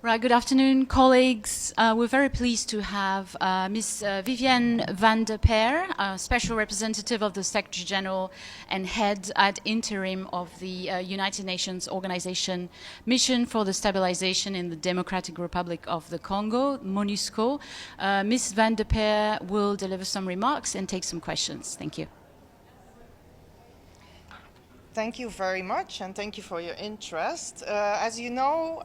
Right, good afternoon, colleagues. We're very pleased to have Ms. Viviane van der Peer, Special Representative of the Secretary General and Head ad interim of the United Nations Organization Mission for the Stabilization in the Democratic Republic of the Congo, MONUSCO. Ms. van der Peer will deliver some remarks and take some questions. Thank you. Thank you very much, and thank you for your interest. As you know,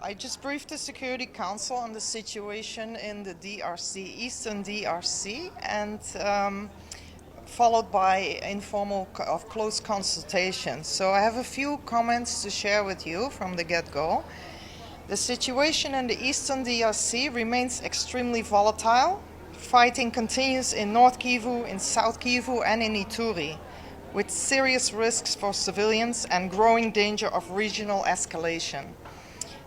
I just briefed the Security Council on the situation in the DRC, Eastern DRC, and followed by informal close consultations. So I have a few comments to share with you from the get-go. The situation in the Eastern DRC remains extremely volatile. Fighting continues in North Kivu, in South Kivu, and in Ituri, with serious risks for civilians and growing danger of regional escalation.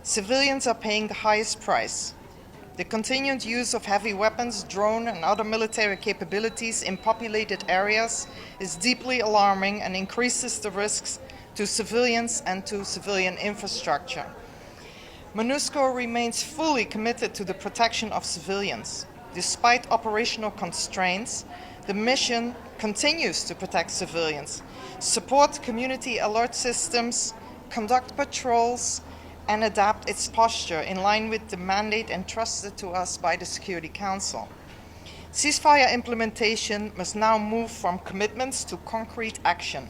Civilians are paying the highest price. The continued use of heavy weapons, drone, and other military capabilities in populated areas is deeply alarming and increases the risks to civilians and to civilian infrastructure. MONUSCO remains fully committed to the protection of civilians. Despite operational constraints, the mission continues to protect civilians, support community alert systems, conduct patrols, and adapt its posture in line with the mandate entrusted to us by the Security Council. Ceasefire implementation must now move from commitments to concrete action.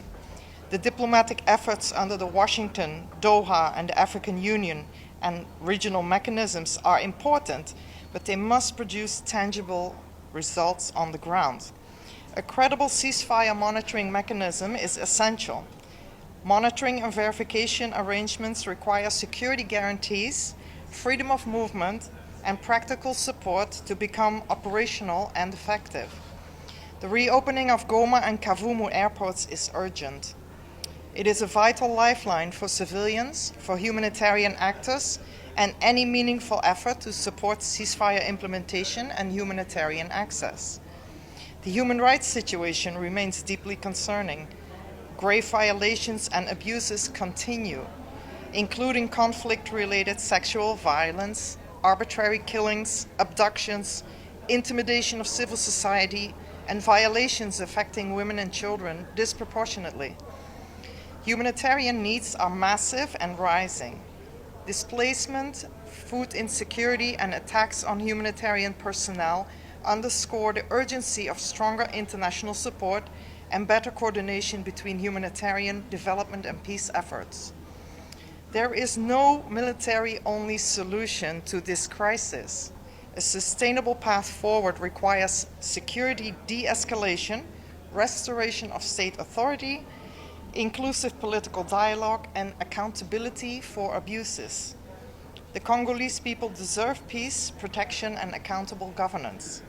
The diplomatic efforts under the Washington, Doha, and the African Union and regional mechanisms are important, but they must produce tangible results on the ground. A credible ceasefire monitoring mechanism is essential. Monitoring and verification arrangements require security guarantees, freedom of movement, and practical support to become operational and effective. The reopening of Goma and Kavumu airports is urgent. It is a vital lifeline for civilians, for humanitarian actors, and any meaningful effort to support ceasefire implementation and humanitarian access. The human rights situation remains deeply concerning. Grave violations and abuses continue, including conflict-related sexual violence, arbitrary killings, abductions, intimidation of civil society, and violations affecting women and children disproportionately. Humanitarian needs are massive and rising. Displacement, food insecurity, and attacks on humanitarian personnel underscore the urgency of stronger international support and better coordination between humanitarian, development, and peace efforts. There is no military-only solution to this crisis. A sustainable path forward requires security de-escalation, restoration of state authority, inclusive political dialogue, and accountability for abuses. The Congolese people deserve peace, protection, and accountable governance.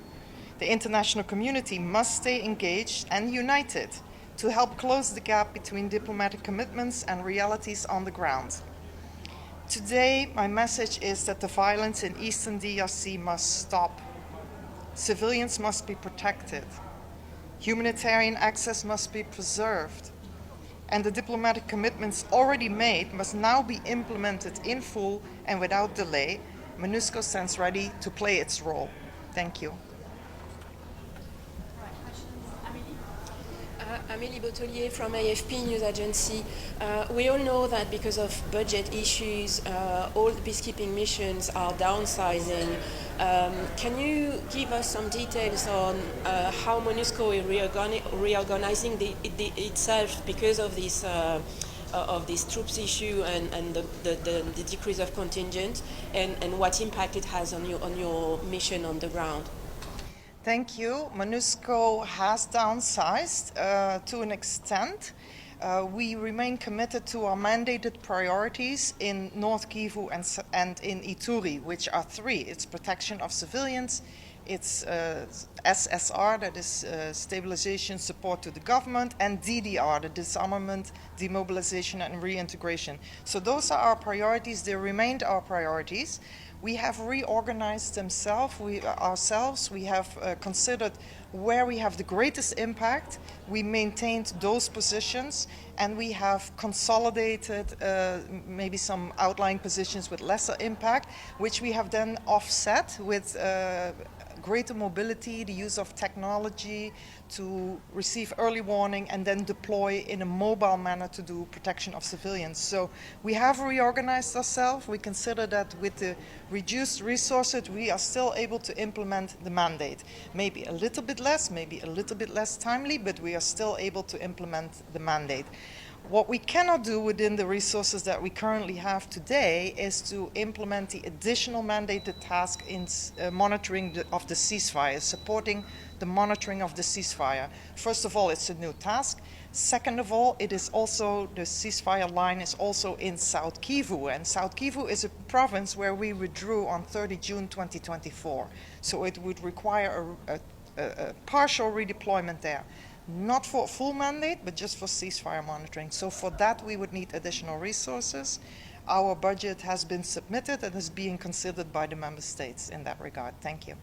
The international community must stay engaged and united to help close the gap between diplomatic commitments and realities on the ground. Today, my message is that the violence in Eastern DRC must stop. Civilians must be protected. Humanitarian access must be preserved. And the diplomatic commitments already made must now be implemented in full and without delay. MONUSCO stands ready to play its role. Thank you. Amélie Bottelier from AFP News Agency. We all know that because of budget issues, all the peacekeeping missions are downsizing. Can you give us some details on how MONUSCO is reorganizing itself because of this troops issue and the decrease of contingent, and what impact it has on your mission on the ground? Thank you. MONUSCO has downsized to an extent. We remain committed to our mandated priorities in North Kivu and in Ituri, which are three. It's protection of civilians, It's SSR, that is stabilization support to the government, and DDR, the disarmament, demobilization, and reintegration. So those are our priorities. They remained our priorities. We have reorganized ourselves. We have considered where we have the greatest impact. We maintained those positions, and we have consolidated maybe some outlying positions with lesser impact, which we have then offset with greater mobility, the use of technology to receive early warning and then deploy in a mobile manner to do protection of civilians. So we have reorganized ourselves. We consider that with the reduced resources, we are still able to implement the mandate. Maybe a little bit less, maybe a little bit less timely, but we are still able to implement the mandate. What we cannot do within the resources that we currently have today is to implement the additional mandated task in monitoring of the ceasefire, supporting the monitoring of the ceasefire. First of all, it's a new task. Second of all, it is also, the ceasefire line is also in South Kivu, and South Kivu is a province where we withdrew on 30 June 2024. So it would require a partial redeployment there. Not for a full mandate, but just for ceasefire monitoring. So for that, we would need additional resources. Our budget has been submitted and is being considered by the member states in that regard. Thank you.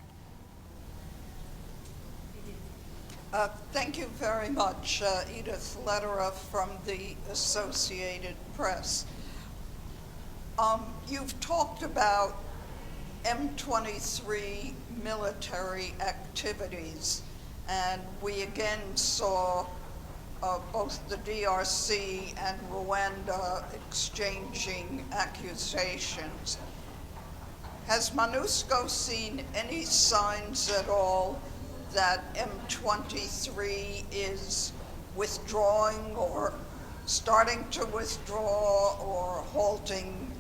Thank you very much, Edith Lederer from the Associated Press. You've talked about M23 military activities, and we again saw both the DRC and Rwanda exchanging accusations. Has MONUSCO seen any signs at all that M23 is withdrawing or starting to withdraw or halting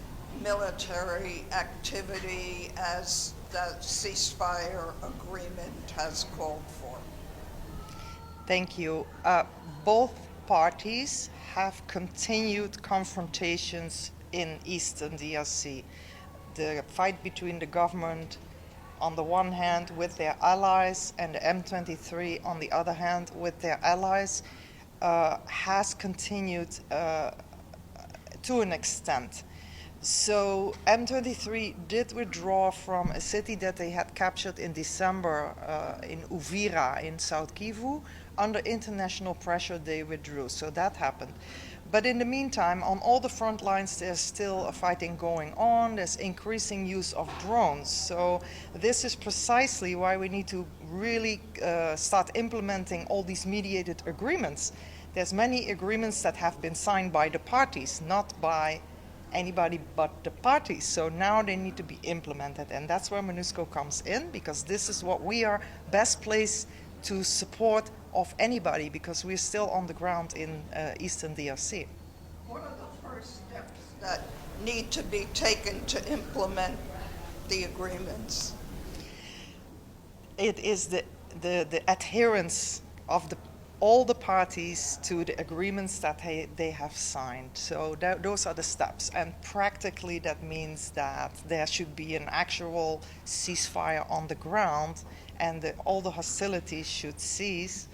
military activity as the ceasefire agreement has called for? Thank you. Both parties have continued confrontations in Eastern DRC. The fight between the government on the one hand with their allies and the M23 on the other hand with their allies has continued to an extent. So M23 did withdraw from a city that they had captured in December in Uvira in South Kivu. Under international pressure, they withdrew. So that happened. But in the meantime, on all the front lines, there's still a fighting going on. There's increasing use of drones. So this is precisely why we need to really start implementing all these mediated agreements. There's many agreements that have been signed by the parties, not by anybody but the parties. So now they need to be implemented. And that's where MONUSCO comes in, because this is what we are best placed to support of anybody, because we're still on the ground in Eastern DRC. What are the first steps that need to be taken to implement the agreements? It is the adherence of all the parties to the agreements that they have signed. So those are the steps. And practically that means that there should be an actual ceasefire on the ground, and all the hostilities should cease.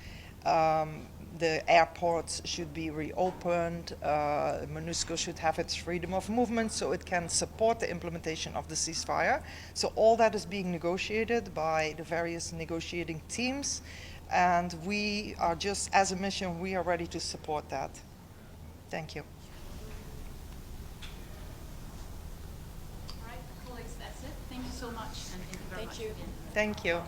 The airports should be reopened. MONUSCO should have its freedom of movement so it can support the implementation of the ceasefire. So all that is being negotiated by the various negotiating teams. And we are just, as a mission, we are ready to support that. Thank you. All right, colleagues, that's it. Thank you so much. And thank you very much. Thank you. Thank you.